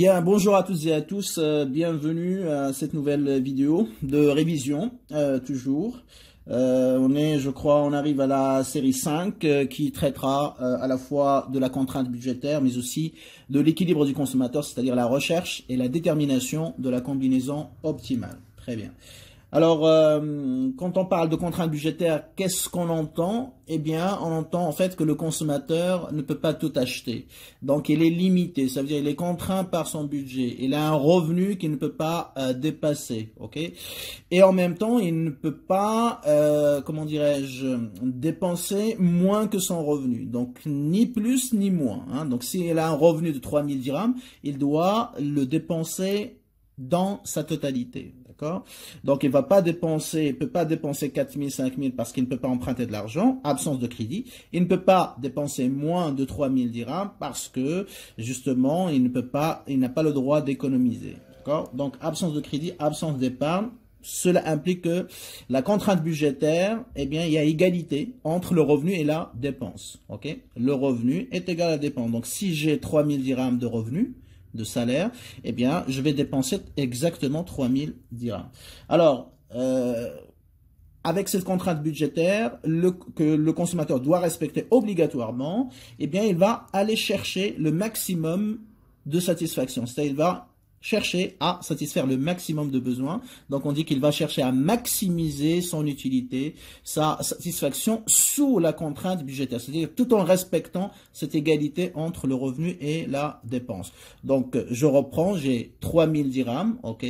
Bien, bonjour à toutes et à tous, bienvenue à cette nouvelle vidéo de révision, toujours. On arrive à la série 5 qui traitera à la fois de la contrainte budgétaire, mais aussi de l'équilibre du consommateur, c'est-à-dire la recherche et la détermination de la combinaison optimale. Très bien. Alors, quand on parle de contrainte budgétaire, qu'est-ce qu'on entend? Eh bien, on entend en fait que le consommateur ne peut pas tout acheter. Donc, il est limité, ça veut dire qu'il est contraint par son budget. Il a un revenu qu'il ne peut pas dépasser, ok? Et en même temps, il ne peut pas, comment dirais-je, dépenser moins que son revenu. Donc, ni plus ni moins. Hein. Donc, s'il a un revenu de 3000 dirhams, il doit le dépenser dans sa totalité. Donc, il peut pas dépenser 4000, 5000 parce qu'il ne peut pas emprunter de l'argent, absence de crédit. Il ne peut pas dépenser moins de 3000 dirhams parce que, justement, il n'a pas le droit d'économiser. D'accord? Donc, absence de crédit, absence d'épargne. Cela implique que la contrainte budgétaire, eh bien, il y a égalité entre le revenu et la dépense. Ok? Le revenu est égal à la dépense. Donc, si j'ai 3000 dirhams de revenus, de salaire, eh bien, je vais dépenser exactement 3000 dirhams. Alors, avec cette contrainte budgétaire que le consommateur doit respecter obligatoirement, eh bien, il va aller chercher le maximum de satisfaction. C'est-à-dire, il va chercher à satisfaire le maximum de besoins. Donc, on dit qu'il va chercher à maximiser son utilité, sa satisfaction sous la contrainte budgétaire. C'est-à-dire tout en respectant cette égalité entre le revenu et la dépense. Donc, je reprends, j'ai 3000 dirhams, ok.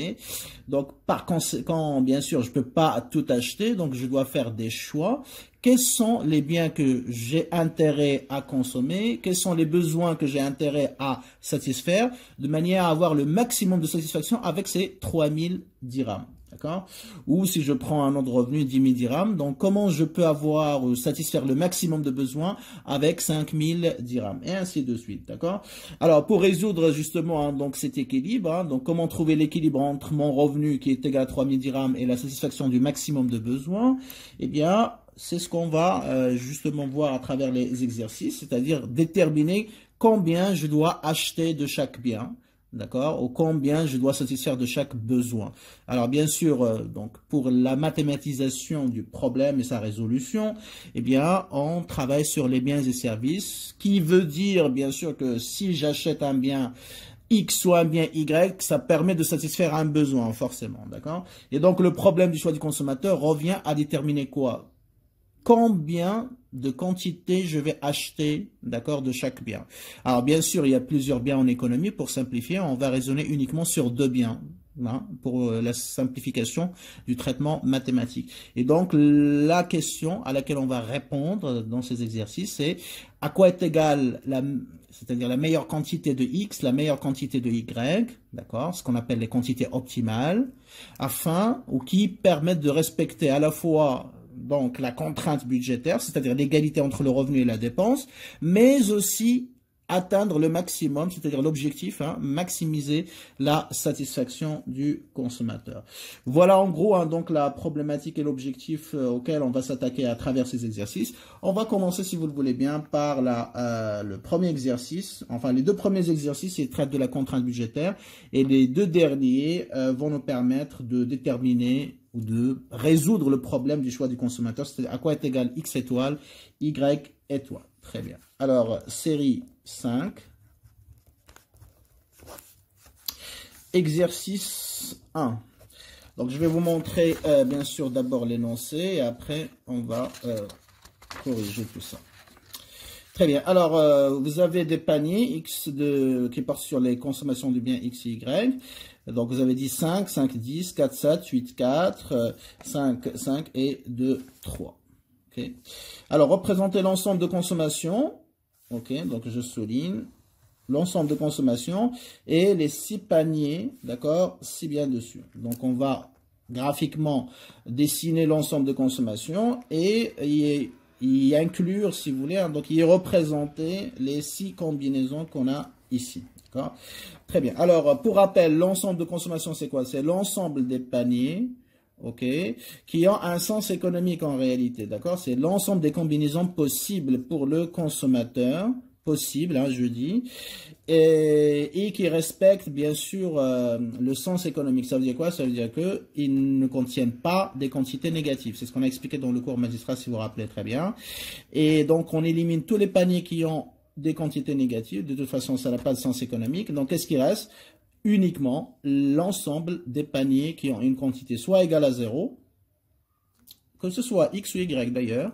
Donc, par conséquent, bien sûr, je peux pas tout acheter, donc je dois faire des choix. Quels sont les biens que j'ai intérêt à consommer? Quels sont les besoins que j'ai intérêt à satisfaire? De manière à avoir le maximum de satisfaction avec ces 3000 dirhams. D'accord? Ou si je prends un autre revenu, 10 000 dirhams. Donc, comment je peux avoir ou satisfaire le maximum de besoins avec 5000 dirhams? Et ainsi de suite. D'accord? Alors, pour résoudre justement donc cet équilibre, donc comment trouver l'équilibre entre mon revenu qui est égal à 3000 dirhams et la satisfaction du maximum de besoins? Eh bien, c'est ce qu'on va justement voir à travers les exercices, c'est-à-dire déterminer combien je dois acheter de chaque bien, d'accord, ou combien je dois satisfaire de chaque besoin. Alors bien sûr, donc pour la mathématisation du problème et sa résolution, eh bien on travaille sur les biens et services, qui veut dire bien sûr que si j'achète un bien X ou un bien Y, ça permet de satisfaire un besoin forcément, d'accord. Et donc le problème du choix du consommateur revient à déterminer quoi? Combien de quantité je vais acheter, d'accord, de chaque bien. Alors, bien sûr, il y a plusieurs biens en économie. Pour simplifier, on va raisonner uniquement sur deux biens, hein, pour la simplification du traitement mathématique. Et donc, la question à laquelle on va répondre dans ces exercices, c'est à quoi est égale c'est-à-dire la meilleure quantité de X, la meilleure quantité de Y, d'accord, ce qu'on appelle les quantités optimales, qui permettent de respecter à la fois donc la contrainte budgétaire, c'est-à-dire l'égalité entre le revenu et la dépense, mais aussi atteindre le maximum, c'est-à-dire l'objectif, hein, maximiser la satisfaction du consommateur. Voilà en gros hein, donc la problématique et l'objectif auquel on va s'attaquer à travers ces exercices. On va commencer, si vous le voulez bien, par le premier exercice. Enfin, les deux premiers exercices, ils traitent de la contrainte budgétaire et les deux derniers vont nous permettre de déterminer ou de résoudre le problème du choix du consommateur, c'est-à-dire à quoi est égal X étoile, Y étoile. Très bien. Alors, série 5. Exercice 1. Donc, je vais vous montrer, bien sûr, d'abord l'énoncé et après, on va corriger tout ça. Très bien. Alors, vous avez des paniers qui portent sur les consommations du bien X et Y. Donc, vous avez dit 5, 5, 10, 4, 7, 8, 4, 5, 5 et 2, 3. Okay. Alors, représentez l'ensemble de consommation. Ok, donc je souligne l'ensemble de consommation et les 6 paniers, d'accord, 6 biens dessus. Donc, on va graphiquement dessiner l'ensemble de consommation et y inclure, si vous voulez, hein, donc y représenter les 6 combinaisons qu'on a ici. D'accord. Très bien. Alors, pour rappel, l'ensemble de consommation, c'est quoi? C'est l'ensemble des paniers, ok, qui ont un sens économique en réalité. D'accord. C'est l'ensemble des combinaisons possibles pour le consommateur possibles, hein, je dis, et qui respectent bien sûr le sens économique. Ça veut dire quoi? Ça veut dire qu'ils ne contiennent pas des quantités négatives. C'est ce qu'on a expliqué dans le cours magistral, si vous vous rappelez très bien. Et donc, on élimine tous les paniers qui ont des quantités négatives. De toute façon, ça n'a pas de sens économique. Donc, qu'est-ce qui reste? Uniquement l'ensemble des paniers qui ont une quantité soit égale à 0, que ce soit X ou Y d'ailleurs,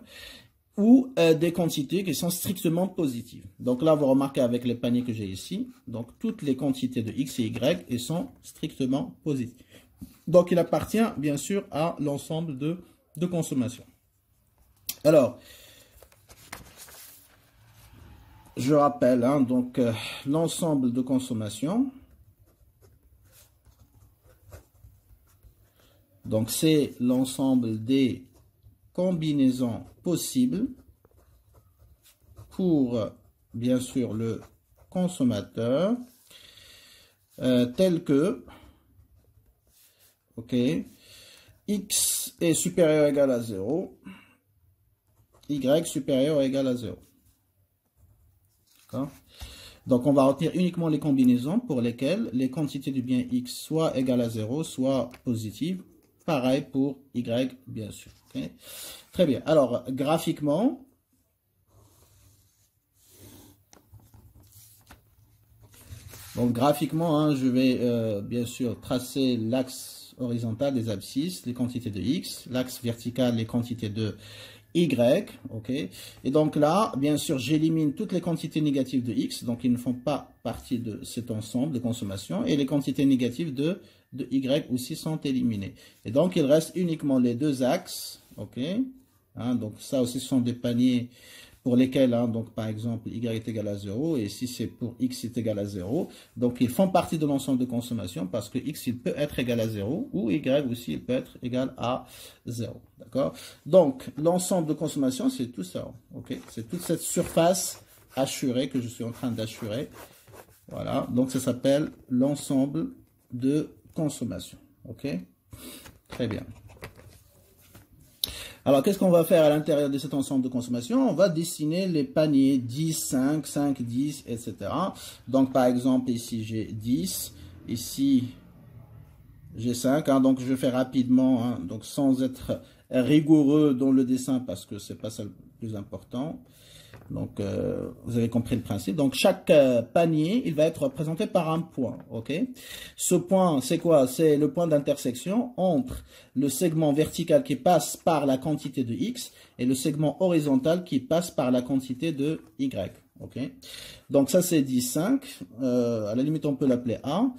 ou des quantités qui sont strictement positives. Donc là, vous remarquez avec les paniers que j'ai ici, donc toutes les quantités de X et Y elles sont strictement positives. Donc il appartient bien sûr à l'ensemble de consommation. Alors, je rappelle, hein, donc l'ensemble de consommation, donc c'est l'ensemble des combinaisons possibles pour, bien sûr, le consommateur, tel que, ok, X est supérieur ou égal à 0, Y supérieur ou égal à 0. D'accord? Donc, on va retenir uniquement les combinaisons pour lesquelles les quantités du bien X soit égales à 0, soit positives. Pareil pour Y, bien sûr. Okay? Très bien. Alors, graphiquement, hein, je vais bien sûr tracer l'axe horizontal des abscisses, les quantités de X, l'axe vertical, les quantités de Y, ok. Et donc là, bien sûr, j'élimine toutes les quantités négatives de X, donc ils ne font pas partie de cet ensemble de consommation, et les quantités négatives de Y aussi sont éliminées. Et donc, il reste uniquement les deux axes, ok. Hein, donc ça aussi ce sont des paniers pour lesquels, hein, donc par exemple, Y est égal à 0, et si c'est pour X est égal à 0, donc ils font partie de l'ensemble de consommation parce que X il peut être égal à 0, ou Y aussi il peut être égal à 0, d'accord? Donc, l'ensemble de consommation, c'est tout ça, ok? C'est toute cette surface assurée que je suis en train d'assurer, voilà, donc ça s'appelle l'ensemble de consommation, ok? Très bien. Alors, qu'est-ce qu'on va faire à l'intérieur de cet ensemble de consommation? On va dessiner les paniers 10, 5, 5, 10, etc. Donc, par exemple, ici, j'ai 10. Ici, j'ai 5. Hein, donc, je fais rapidement, hein, donc sans être rigoureux dans le dessin parce que c'est pas ça le plus important. Donc, vous avez compris le principe. Donc, chaque panier, il va être représenté par un point, ok? Ce point, c'est quoi? C'est le point d'intersection entre le segment vertical qui passe par la quantité de X et le segment horizontal qui passe par la quantité de Y, ok? Donc, ça, c'est 10, 5. À la limite, on peut l'appeler A.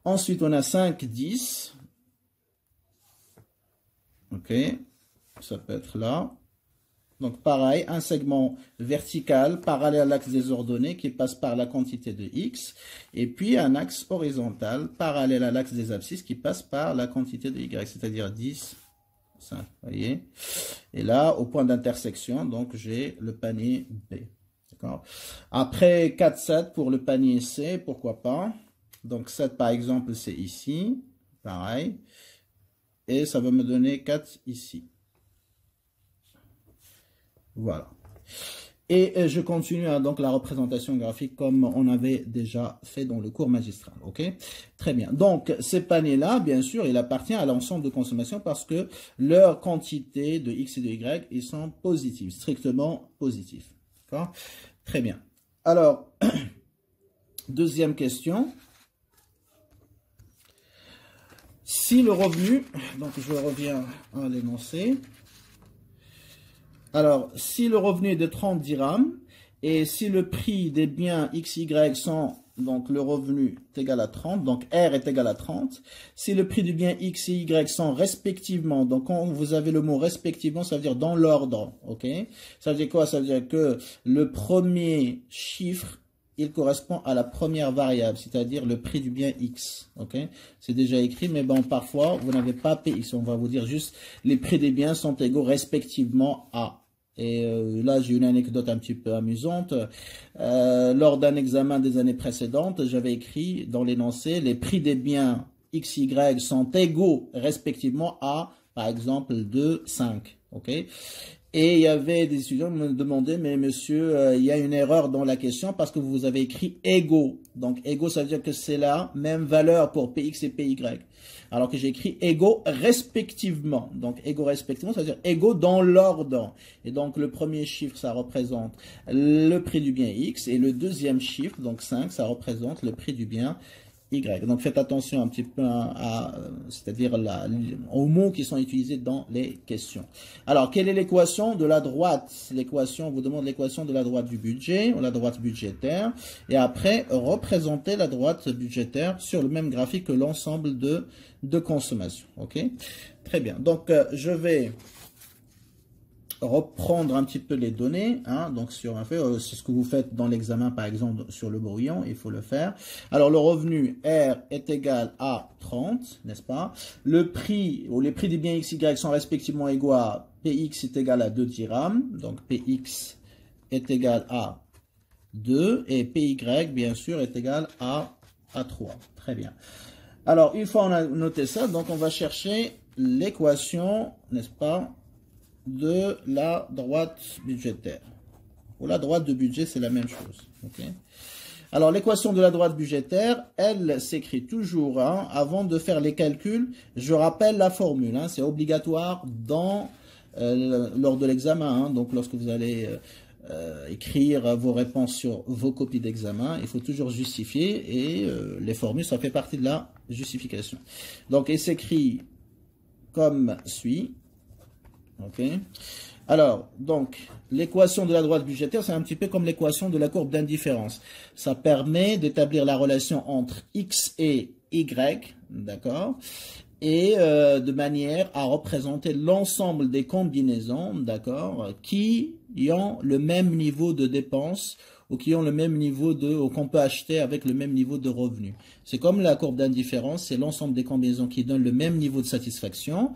Ensuite, on a 5, 10. Ok? Ça peut être là. Donc, pareil, un segment vertical parallèle à l'axe des ordonnées qui passe par la quantité de X. Et puis, un axe horizontal parallèle à l'axe des abscisses qui passe par la quantité de Y, c'est-à-dire 10, 5. Voyez? Et là, au point d'intersection, donc, j'ai le panier B. D'accord? Après, 4, 7 pour le panier C, pourquoi pas? Donc, 7, par exemple, c'est ici. Pareil. Et ça va me donner 4 ici. Voilà. Et je continue donc la représentation graphique comme on avait déjà fait dans le cours magistral. Ok? Très bien. Donc, ces paniers-là, bien sûr, il appartient à l'ensemble de consommation parce que leur quantité de X et de Y, ils sont positifs, strictement positifs. D'accord? Très bien. Alors, deuxième question. Si le revenu, donc je reviens à l'énoncé. Alors, si le revenu est de 30 dirhams et si le prix des biens XY sont, donc le revenu est égal à 30, donc R est égal à 30, si le prix du bien X et Y sont respectivement, donc quand vous avez le mot respectivement, ça veut dire dans l'ordre, ok? Ça veut dire quoi? Ça veut dire que le premier chiffre, il correspond à la première variable, c'est-à-dire le prix du bien X, ok? C'est déjà écrit, mais bon, parfois, vous n'avez pas PX, on va vous dire juste les prix des biens sont égaux respectivement à. Et là, j'ai une anecdote un petit peu amusante. Lors d'un examen des années précédentes, j'avais écrit dans l'énoncé, les prix des biens XY sont égaux respectivement à, par exemple, 2, 5, ok? Et il y avait des étudiants qui me demandaient, mais monsieur, il y a une erreur dans la question parce que vous avez écrit égaux. Donc, égaux, ça veut dire que c'est la même valeur pour Px et Py. Alors que j'ai écrit égaux respectivement. Donc, égaux respectivement, ça veut dire égaux dans l'ordre. Et donc, le premier chiffre, ça représente le prix du bien X. Et le deuxième chiffre, donc 5, ça représente le prix du bien Y. Donc faites attention un petit peu c'est-à-dire aux mots qui sont utilisés dans les questions. Alors, quelle est l'équation de la droite? L'équation, on vous demande l'équation de la droite du budget, ou la droite budgétaire. Et après, représenter la droite budgétaire sur le même graphique que l'ensemble de consommation. OK? Très bien. Donc, je vais reprendre un petit peu les données, hein, donc sur un fait, c'est ce que vous faites dans l'examen par exemple sur le brouillon, il faut le faire. Alors le revenu R est égal à 30, n'est-ce pas? Le prix ou les prix des biens X, Y sont respectivement égaux à Px est égal à 2 dirhams, donc Px est égal à 2 et Py bien sûr est égal à 3. Très bien. Alors une fois on a noté ça, donc on va chercher l'équation, n'est-ce pas, de la droite budgétaire. Pour la droite de budget, c'est la même chose. Okay. Alors, l'équation de la droite budgétaire, elle s'écrit toujours, hein, avant de faire les calculs, je rappelle la formule, hein, c'est obligatoire lors de l'examen, hein, donc lorsque vous allez écrire vos réponses sur vos copies d'examen, il faut toujours justifier et les formules, ça fait partie de la justification. Donc, il s'écrit comme suit. Ok. Alors, donc, l'équation de la droite budgétaire, c'est un petit peu comme l'équation de la courbe d'indifférence. Ça permet d'établir la relation entre X et Y, d'accord, et de manière à représenter l'ensemble des combinaisons, d'accord, qui ont le même niveau de dépenses ou qui ont le même niveau ou qu'on peut acheter avec le même niveau de revenu. C'est comme la courbe d'indifférence, c'est l'ensemble des combinaisons qui donnent le même niveau de satisfaction.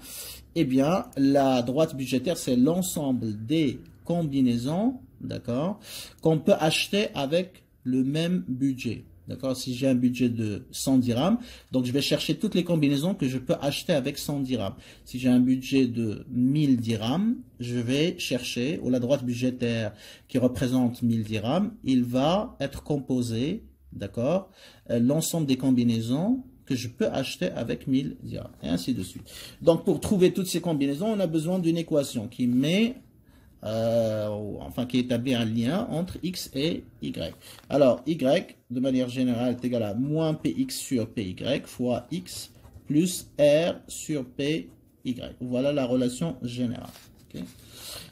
Eh bien, la droite budgétaire, c'est l'ensemble des combinaisons, d'accord, qu'on peut acheter avec le même budget. D'accord, si j'ai un budget de 100 dirhams, donc je vais chercher toutes les combinaisons que je peux acheter avec 100 dirhams. Si j'ai un budget de 1000 dirhams, je vais chercher, ou la droite budgétaire qui représente 1000 dirhams, il va être composé, d'accord, l'ensemble des combinaisons que je peux acheter avec 1000 dirhams, et ainsi de suite. Donc, pour trouver toutes ces combinaisons, on a besoin d'une équation qui met, qui établit un lien entre X et Y. Alors, Y, de manière générale, est égal à moins Px sur Py fois X plus R sur Py. Voilà la relation générale. Okay.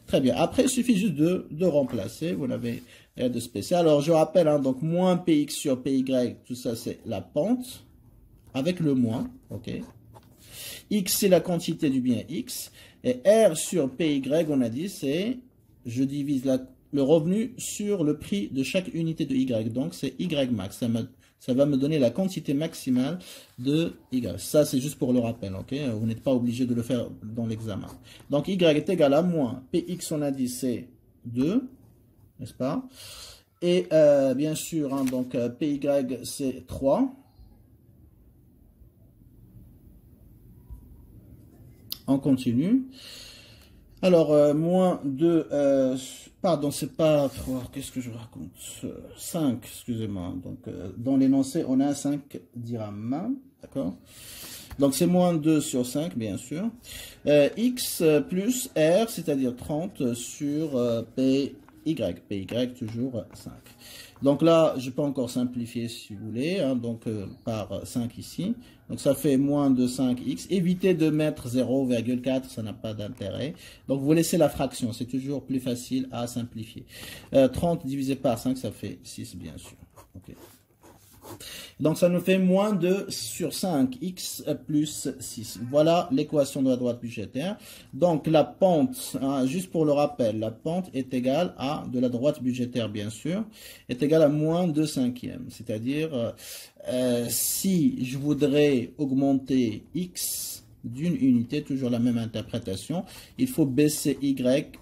Très bien. Après, il suffit juste de remplacer. Vous n'avez rien de spécial. Alors, je rappelle, hein, donc moins Px sur Py, tout ça, c'est la pente. Avec le moins, ok. X, c'est la quantité du bien X. Et R sur PY, on a dit, c'est, je divise le revenu sur le prix de chaque unité de Y. Donc, c'est Y max. Ça va me donner la quantité maximale de Y. Ça, c'est juste pour le rappel, ok. Vous n'êtes pas obligé de le faire dans l'examen. Donc, Y est égal à moins Px, on a dit, c'est 2, n'est-ce pas? Et bien sûr, hein, donc, Py, c'est 3. On continue. Alors, moins 2, pardon, c'est pas 3, qu'est-ce que je raconte? 5, excusez-moi. Donc, dans l'énoncé, on a 5 dirhams, d'accord? Donc, c'est moins 2 sur 5, bien sûr. X plus R, c'est-à-dire 30 sur PY. PY, toujours 5. Donc là, je peux encore simplifier si vous voulez, hein, donc par 5 ici. Donc ça fait moins de 5x. Évitez de mettre 0,4, ça n'a pas d'intérêt. Donc vous laissez la fraction, c'est toujours plus facile à simplifier. 30 divisé par 5, ça fait 6 bien sûr. Okay. Donc ça nous fait moins 2 sur 5, x plus 6. Voilà l'équation de la droite budgétaire. Donc la pente, hein, juste pour le rappel, la pente est égale à, de la droite budgétaire bien sûr, est égale à moins 2 cinquièmes. C'est-à-dire, si je voudrais augmenter x d'une unité, toujours la même interprétation, il faut baisser y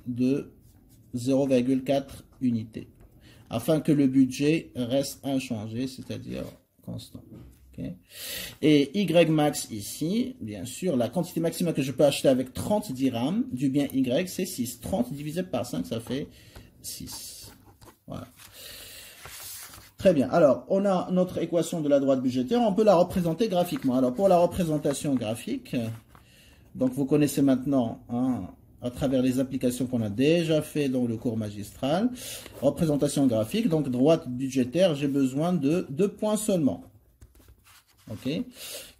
de 0,4 unités, afin que le budget reste inchangé, c'est-à-dire constant. ok. Et Y max ici, bien sûr, la quantité maximale que je peux acheter avec 30 dirhams du bien Y, c'est 6. 30 divisé par 5, ça fait 6. Voilà. Très bien. Alors, on a notre équation de la droite budgétaire. On peut la représenter graphiquement. Alors, pour la représentation graphique, donc vous connaissez maintenant, hein, à travers les applications qu'on a déjà fait dans le cours magistral, représentation graphique, donc droite budgétaire, j'ai besoin de 2 points seulement. Ok.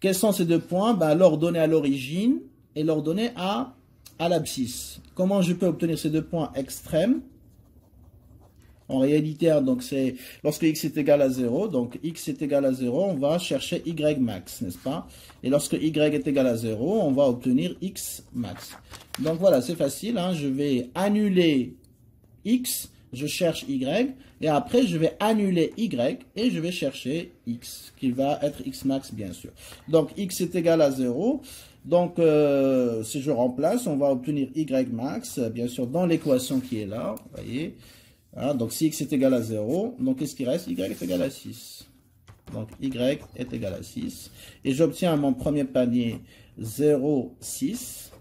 Quels sont ces 2 points? Ben, l'ordonnée à l'origine et l'ordonnée à l'abscisse. Comment je peux obtenir ces 2 points extrêmes? En réalité, donc c'est lorsque x est égal à 0, donc x est égal à 0, on va chercher y max, n'est-ce pas? Et lorsque y est égal à 0, on va obtenir x max. Donc voilà, c'est facile, hein, je vais annuler x, je cherche y, et après je vais annuler y, et je vais chercher x, qui va être x max bien sûr. Donc x est égal à 0, donc si je remplace, on va obtenir y max, bien sûr, dans l'équation qui est là, vous voyez. Hein, donc si x est égal à 0, donc qu'est-ce qui reste? Y est égal à 6. Donc y est égal à 6. Et j'obtiens mon premier panier 0, 6.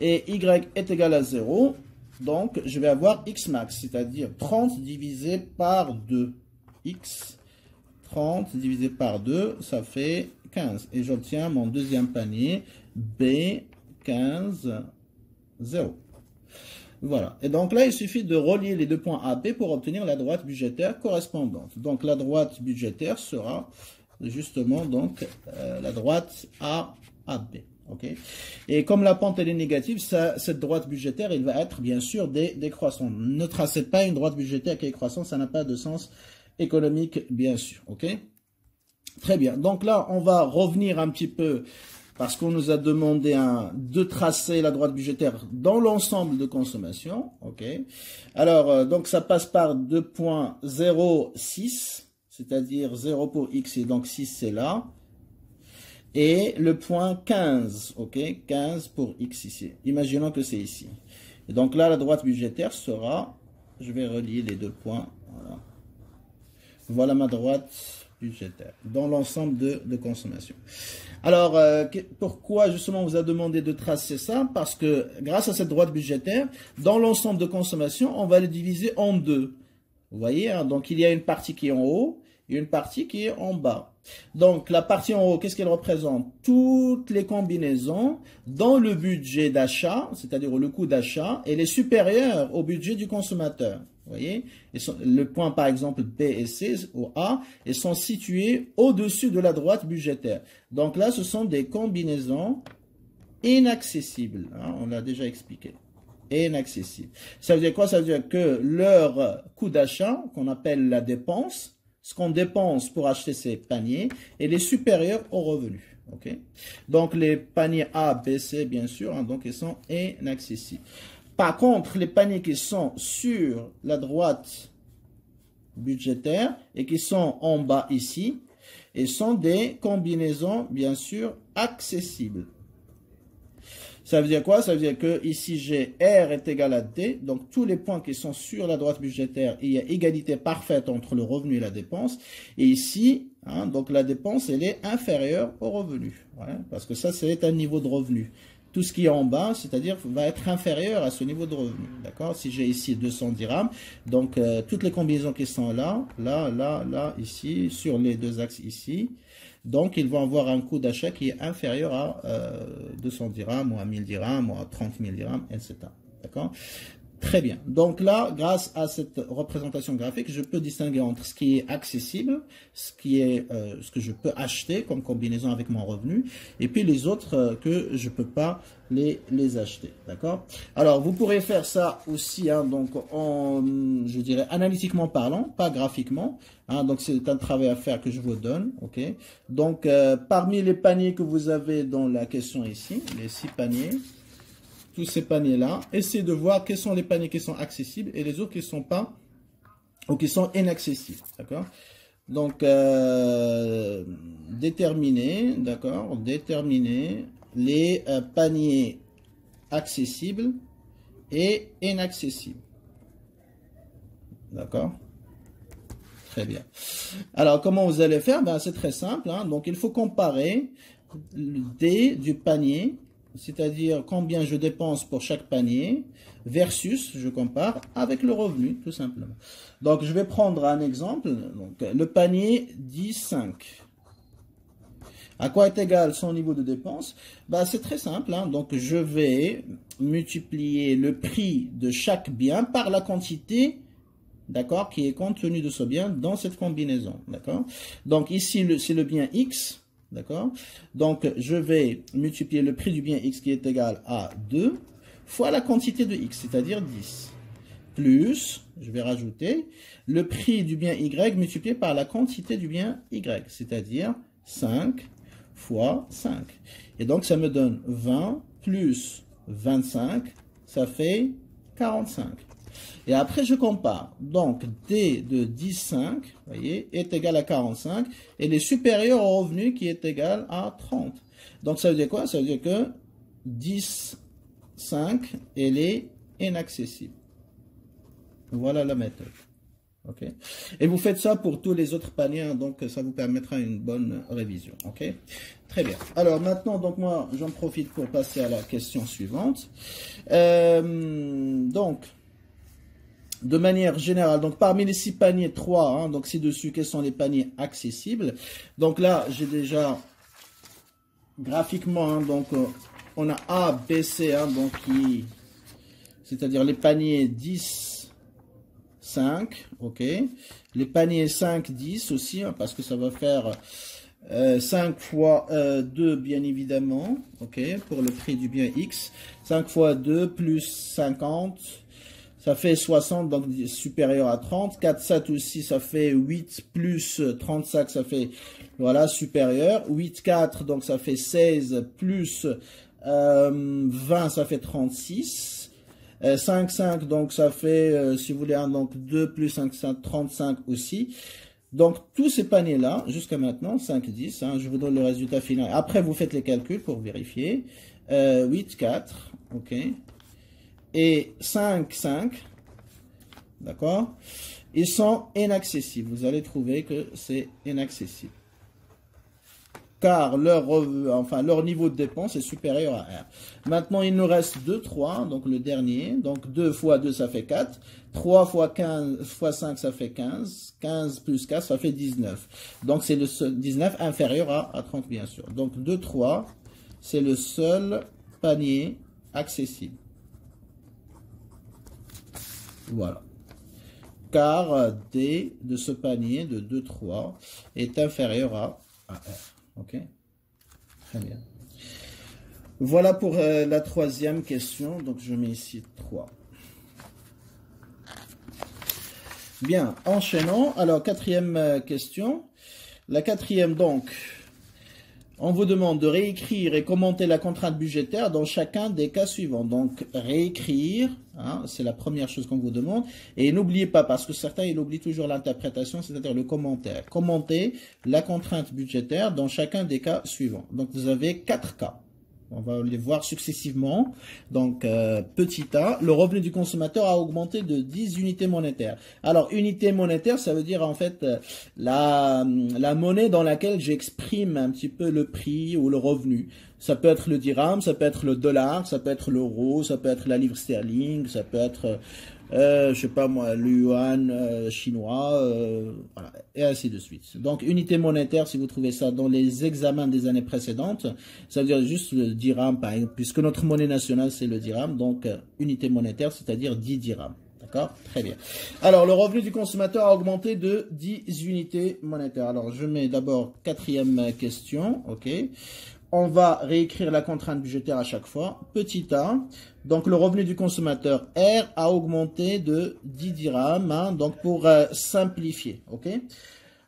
Et y est égal à 0. Donc je vais avoir x max, c'est-à-dire 30 divisé par 2. X, 30 divisé par 2, ça fait 15. Et j'obtiens mon deuxième panier B, 15, 0. Voilà. Et donc là, il suffit de relier les 2 points A, B pour obtenir la droite budgétaire correspondante. Donc la droite budgétaire sera justement donc la droite A, B. Okay. Et comme la pente elle est négative, cette droite budgétaire, il va être bien sûr décroissant. Ne tracez pas une droite budgétaire qui est croissante, ça n'a pas de sens économique, bien sûr. Ok. Très bien. Donc là, on va revenir un petit peu, parce qu'on nous a demandé de tracer la droite budgétaire dans l'ensemble de consommation. Ok. Alors, donc ça passe par 2.06, c'est-à-dire 0 pour x et donc 6 c'est là. Et le point 15, ok, 15 pour x ici. Imaginons que c'est ici. Et donc là, la droite budgétaire sera, je vais relier les 2 points. Voilà, voilà ma droite budgétaire dans l'ensemble de consommation. Alors, pourquoi justement on vous a demandé de tracer ça? Parce que grâce à cette droite budgétaire, dans l'ensemble de consommation, on va le diviser en 2. Vous voyez, hein? Donc il y a une partie qui est en haut et une partie qui est en bas. Donc la partie en haut, qu'est-ce qu'elle représente? Toutes les combinaisons dans le budget d'achat, c'est-à-dire le coût d'achat, elle est supérieure au budget du consommateur. Vous voyez, le point par exemple B et C ou A, ils sont situés au-dessus de la droite budgétaire. Donc là, ce sont des combinaisons inaccessibles. Hein, on l'a déjà expliqué. Inaccessibles. Ça veut dire quoi? Ça veut dire que leur coût d'achat, qu'on appelle la dépense, ce qu'on dépense pour acheter ces paniers, elle est supérieur au revenu. Okay? Donc les paniers A, B, C, bien sûr, hein, donc ils sont inaccessibles. Par contre, les paniers qui sont sur la droite budgétaire et qui sont en bas ici, ils sont des combinaisons, bien sûr, accessibles. Ça veut dire quoi? Ça veut dire que ici, j'ai R est égal à D. Donc, tous les points qui sont sur la droite budgétaire, il y a égalité parfaite entre le revenu et la dépense. Et ici, hein, donc la dépense, elle est inférieure au revenu. Ouais, parce que ça, c'est un niveau de revenu. Tout ce qui est en bas, c'est-à-dire va être inférieur à ce niveau de revenu. D'accord? Si j'ai ici 200 dirhams, donc toutes les combinaisons qui sont là, ici, sur les deux axes ici, donc ils vont avoir un coût d'achat qui est inférieur à 200 dirhams, ou à 1000 dirhams, ou à 30 000 dirhams, etc. D'accord? Très bien. Donc là, grâce à cette représentation graphique, je peux distinguer entre ce qui est accessible, ce que je peux acheter comme combinaison avec mon revenu, et puis les autres que je peux pas les acheter. D'accord? Alors, vous pourrez faire ça aussi, hein, donc je dirais analytiquement parlant, pas graphiquement. Hein, donc c'est un travail à faire que je vous donne. Ok? Donc parmi les paniers que vous avez dans la question ici, les 6 paniers. Tous ces paniers-là, essayez de voir quels sont les paniers qui sont accessibles et les autres qui ne sont pas ou qui sont inaccessibles. D'accord? Donc, déterminer, d'accord, déterminer les paniers accessibles et inaccessibles. D'accord? Très bien. Alors, comment vous allez faire? Ben, c'est très simple. Hein. Donc, il faut comparer le D du panier, c'est-à-dire combien je dépense pour chaque panier, versus, je compare, avec le revenu, tout simplement. Donc, je vais prendre un exemple. Donc, le panier dit 5. À quoi est égal son niveau de dépense? Ben, c'est très simple. Hein. Donc, je vais multiplier le prix de chaque bien par la quantité, d'accord, qui est contenu de ce bien dans cette combinaison, d'accord. Donc ici, c'est le bien X, d'accord. Donc je vais multiplier le prix du bien X qui est égal à 2 fois la quantité de X, c'est-à-dire 10, plus, je vais rajouter, le prix du bien Y multiplié par la quantité du bien Y, c'est-à-dire 5 fois 5. Et donc ça me donne 20 plus 25, ça fait 45. Et après, je compare. Donc, D de 10,5, voyez, est égal à 45. Et il est supérieur au revenu qui est égal à 30. Donc, ça veut dire quoi? Ça veut dire que 10,5, elle est inaccessible. Voilà la méthode. OK? Et vous faites ça pour tous les autres paniers. Hein, donc, ça vous permettra une bonne révision. OK? Très bien. Alors, maintenant, donc moi, j'en profite pour passer à la question suivante. De manière générale, donc parmi les 6 paniers, 3, hein, donc ci-dessus, quels sont les paniers accessibles? Donc là, j'ai déjà graphiquement, hein, donc on a A, B, C, hein, donc c'est-à-dire les paniers 10, 5, ok. Les paniers 5, 10 aussi, hein, parce que ça va faire 5 fois 2, bien évidemment, ok, pour le prix du bien X. 5 fois 2 plus 50. Ça fait 60, donc supérieur à 30. 4, 7 aussi, ça fait 8 plus 35, ça fait, voilà, supérieur. 8, 4, donc ça fait 16 plus 20, ça fait 36. 5, 5, donc ça fait, si vous voulez, donc 2 plus 5, 5, 35 aussi. Donc, tous ces paniers-là, jusqu'à maintenant, 5, 10, hein, je vous donne le résultat final. Après, vous faites les calculs pour vérifier. 8, 4, ok. Et 5, 5, d'accord, ils sont inaccessibles. Vous allez trouver que c'est inaccessible. Car leur niveau de dépense est supérieur à R. Maintenant, il nous reste 2, 3, donc le dernier. Donc 2 fois 2, ça fait 4. 3 fois 15 fois 5, ça fait 15. 15 plus 4, ça fait 19. Donc c'est le seul, 19 inférieur à 30, bien sûr. Donc 2, 3, c'est le seul panier accessible. Voilà. Car D de ce panier de 2, 3 est inférieur à R. Ok? Très bien. Voilà pour la troisième question. Donc, je mets ici 3. Bien, enchaînons. Alors, quatrième question. La quatrième, donc, on vous demande de réécrire et commenter la contrainte budgétaire dans chacun des cas suivants. Donc, réécrire, hein, c'est la première chose qu'on vous demande. Et n'oubliez pas, parce que certains, ils oublient toujours l'interprétation, c'est-à-dire le commentaire. Commentez la contrainte budgétaire dans chacun des cas suivants. Donc, vous avez 4 cas. On va les voir successivement. Donc, petit a, le revenu du consommateur a augmenté de 10 unités monétaires. Alors, unité monétaire, ça veut dire en fait la monnaie dans laquelle j'exprime un petit peu le prix ou le revenu. Ça peut être le dirham, ça peut être le dollar, ça peut être l'euro, ça peut être la livre sterling, ça peut être, je sais pas moi, le yuan chinois, voilà, et ainsi de suite. Donc, unité monétaire, si vous trouvez ça dans les examens des années précédentes, ça veut dire juste le dirham, par exemple, puisque notre monnaie nationale, c'est le dirham, donc unité monétaire, c'est-à-dire 10 dirhams. D'accord? Très bien. Alors, le revenu du consommateur a augmenté de 10 unités monétaires. Alors, je mets d'abord quatrième question, ok. On va réécrire la contrainte budgétaire à chaque fois. Petit a, donc le revenu du consommateur R a augmenté de 10 dirhams, hein, donc pour simplifier, ok.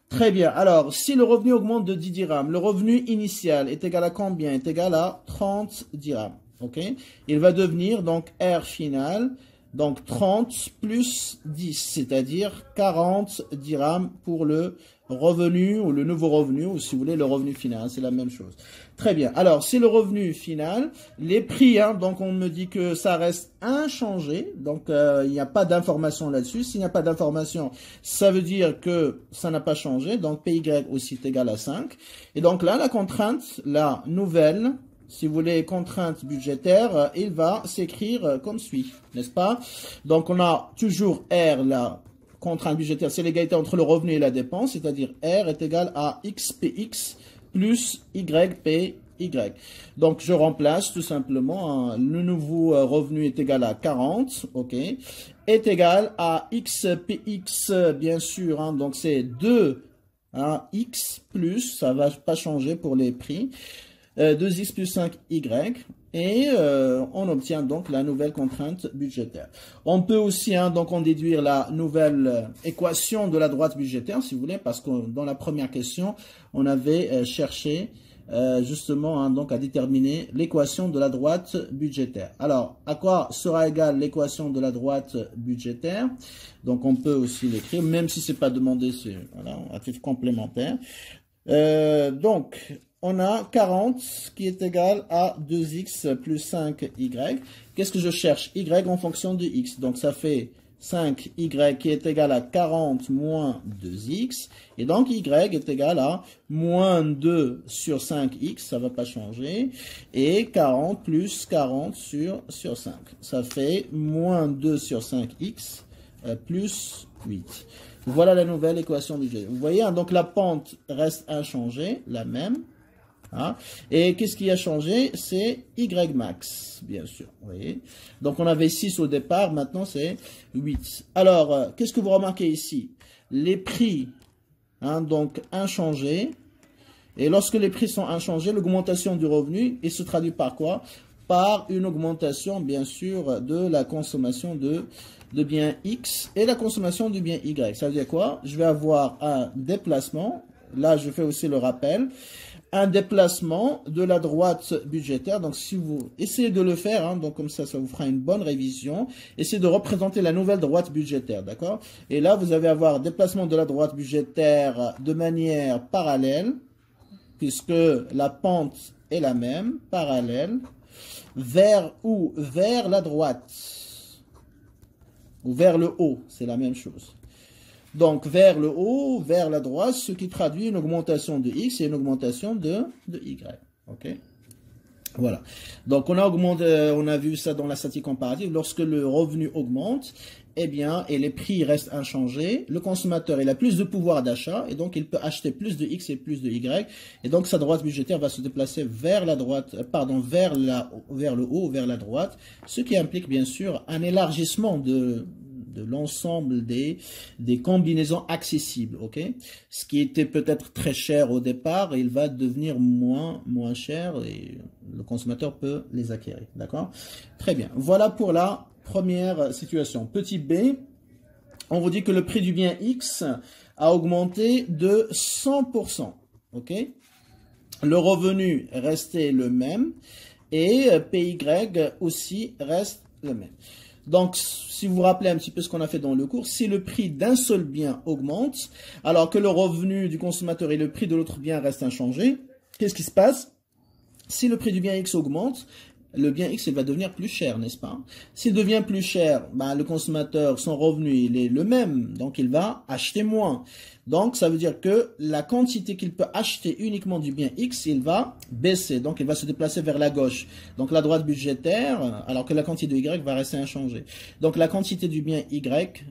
Très bien, alors si le revenu augmente de 10 dirhams, le revenu initial est égal à combien? Est égal à 30 dirhams, ok. Il va devenir donc R final Donc 30 plus 10, c'est-à-dire 40 dirhams pour le revenu ou le nouveau revenu, ou si vous voulez le revenu final, c'est la même chose. Très bien, alors c'est le revenu final, les prix, hein, donc on me dit que ça reste inchangé, donc il n'y a pas d'information là-dessus. S'il n'y a pas d'information, ça veut dire que ça n'a pas changé, donc PY aussi est égal à 5. Et donc là, la contrainte, la nouvelle, si vous voulez, contrainte budgétaire, il va s'écrire comme suit, n'est-ce pas? Donc, on a toujours R, la contrainte budgétaire, c'est l'égalité entre le revenu et la dépense, c'est-à-dire R est égal à XPX plus YPY. Donc, je remplace tout simplement, hein, le nouveau revenu est égal à 40, ok, est égal à XPX, bien sûr, hein, donc c'est 2 hein, X plus, ça va pas changer pour les prix, 2x plus 5y, et on obtient donc la nouvelle contrainte budgétaire. On peut aussi hein, donc en déduire la nouvelle équation de la droite budgétaire, si vous voulez, parce que dans la première question, on avait cherché justement hein, donc à déterminer l'équation de la droite budgétaire. Alors, à quoi sera égale l'équation de la droite budgétaire? Donc, on peut aussi l'écrire, même si c'est pas demandé, c'est voilà, à titre complémentaire. Donc, on a 40 qui est égal à 2x plus 5y. Qu'est-ce que je cherche? Y en fonction de x. Donc, ça fait 5y qui est égal à 40 moins 2x. Et donc, y est égal à moins 2 sur 5x. Ça ne va pas changer. Et 40 plus 40 sur 5. Ça fait moins 2 sur 5x plus 8. Voilà la nouvelle équation du G. Vous voyez, hein, donc la pente reste inchangée, la même. Hein, et qu'est-ce qui a changé? C'est Y max, bien sûr. Vous voyez. Donc on avait 6 au départ, maintenant c'est 8. Alors, qu'est-ce que vous remarquez ici? Les prix, hein, donc inchangés. Et lorsque les prix sont inchangés, l'augmentation du revenu, il se traduit par quoi? Par une augmentation, bien sûr, de la consommation de biens X et la consommation du bien Y. Ça veut dire quoi? Je vais avoir un déplacement. Là, je fais aussi le rappel. Un déplacement de la droite budgétaire. Donc, si vous essayez de le faire, hein, donc comme ça vous fera une bonne révision. Essayez de représenter la nouvelle droite budgétaire, d'accord? Et là, vous allez avoir déplacement de la droite budgétaire de manière parallèle, puisque la pente est la même, parallèle. Vers où? Vers la droite. Ou vers le haut, c'est la même chose. Donc, vers le haut, vers la droite, ce qui traduit une augmentation de X et une augmentation de Y. OK? Voilà. Donc, on a vu ça dans la statistique comparative. Lorsque le revenu augmente, eh bien, et les prix restent inchangés, le consommateur, il a plus de pouvoir d'achat, et donc il peut acheter plus de X et plus de Y, et donc sa droite budgétaire va se déplacer vers la droite, vers le haut, vers la droite, ce qui implique bien sûr un élargissement de l'ensemble des combinaisons accessibles, ok? Ce qui était peut-être très cher au départ, il va devenir moins cher et le consommateur peut les acquérir, d'accord? Très bien, voilà pour la première situation. Petit b, on vous dit que le prix du bien X a augmenté de 100%, ok? Le revenu est resté le même et PY aussi reste le même. Donc, si vous vous rappelez un petit peu ce qu'on a fait dans le cours, si le prix d'un seul bien augmente, alors que le revenu du consommateur et le prix de l'autre bien restent inchangés, qu'est-ce qui se passe? Si le prix du bien X augmente, le bien X il va devenir plus cher, n'est-ce pas? S'il devient plus cher, ben, le consommateur, son revenu, il est le même, donc il va acheter moins. Donc, ça veut dire que la quantité qu'il peut acheter uniquement du bien X, il va baisser. Donc, il va se déplacer vers la gauche. Donc, la droite budgétaire, alors que la quantité de Y va rester inchangée. Donc, la quantité du bien Y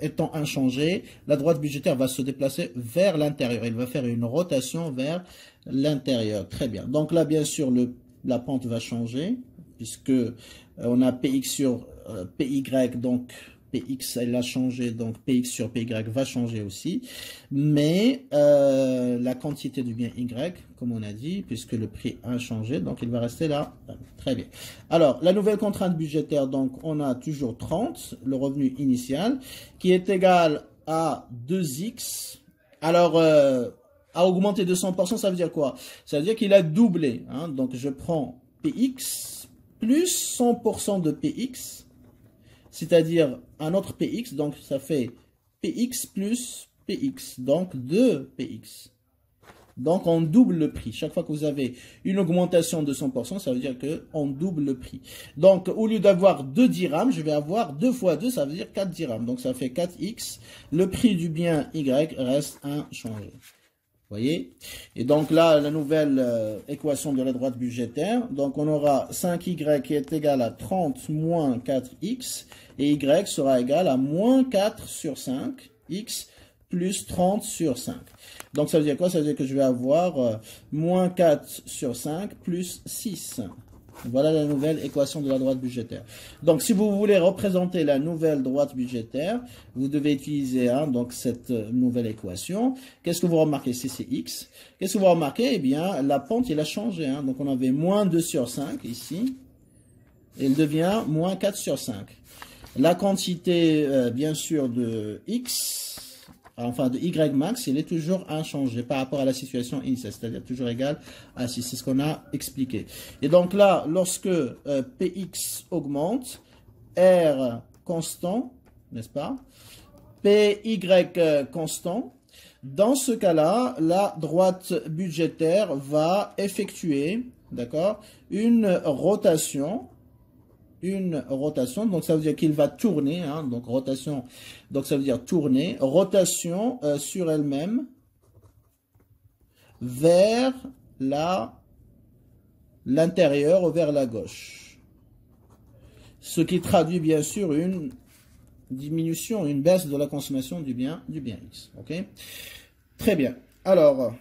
étant inchangée, la droite budgétaire va se déplacer vers l'intérieur. Il va faire une rotation vers l'intérieur. Très bien. Donc, là, bien sûr, la pente va changer, puisque on a PX sur PY, donc PX, elle a changé, donc PX sur PY va changer aussi. Mais la quantité du bien Y, comme on a dit, puisque le prix a changé, donc il va rester là. Très bien. Alors, la nouvelle contrainte budgétaire, donc on a toujours 30, le revenu initial, qui est égal à 2X. Alors, a augmenté de 100%, ça veut dire quoi? Ça veut dire qu'il a doublé. Hein? Donc, je prends PX plus 100% de PX c'est-à-dire un autre px, donc ça fait px plus px, donc 2px. Donc, on double le prix. Chaque fois que vous avez une augmentation de 100%, ça veut dire qu'on double le prix. Donc, au lieu d'avoir 2 dirhams, je vais avoir 2 fois 2, ça veut dire 4 dirhams. Donc, ça fait 4x. Le prix du bien Y reste inchangé. Vous voyez? Et donc là, la nouvelle équation de la droite budgétaire. Donc, on aura 5Y qui est égal à 30 moins 4x. Et Y sera égal à moins 4 sur 5, x plus 30 sur 5. Donc, ça veut dire quoi? Ça veut dire que je vais avoir moins 4 sur 5 plus 6. Voilà la nouvelle équation de la droite budgétaire. Donc, si vous voulez représenter la nouvelle droite budgétaire, vous devez utiliser donc cette nouvelle équation. Qu'est-ce que vous remarquez? C'est x. Qu'est-ce que vous remarquez? Eh bien, la pente, il a changé. Donc, on avait moins 2 sur 5 ici. Elle devient moins 4 sur 5. La quantité, bien sûr, de x, enfin de y max, il est toujours inchangé par rapport à la situation initiale, c'est-à-dire toujours égal à 6. C'est ce qu'on a expliqué. Et donc là, lorsque Px augmente, R constant, n'est-ce pas? Py constant. Dans ce cas-là, la droite budgétaire va effectuer, d'accord, une rotation, donc ça veut dire qu'il va tourner, donc rotation, donc ça veut dire tourner, rotation sur elle-même vers l'intérieur ou vers la gauche. Ce qui traduit bien sûr une diminution, une baisse de la consommation du bien X. Ok? Très bien. Alors,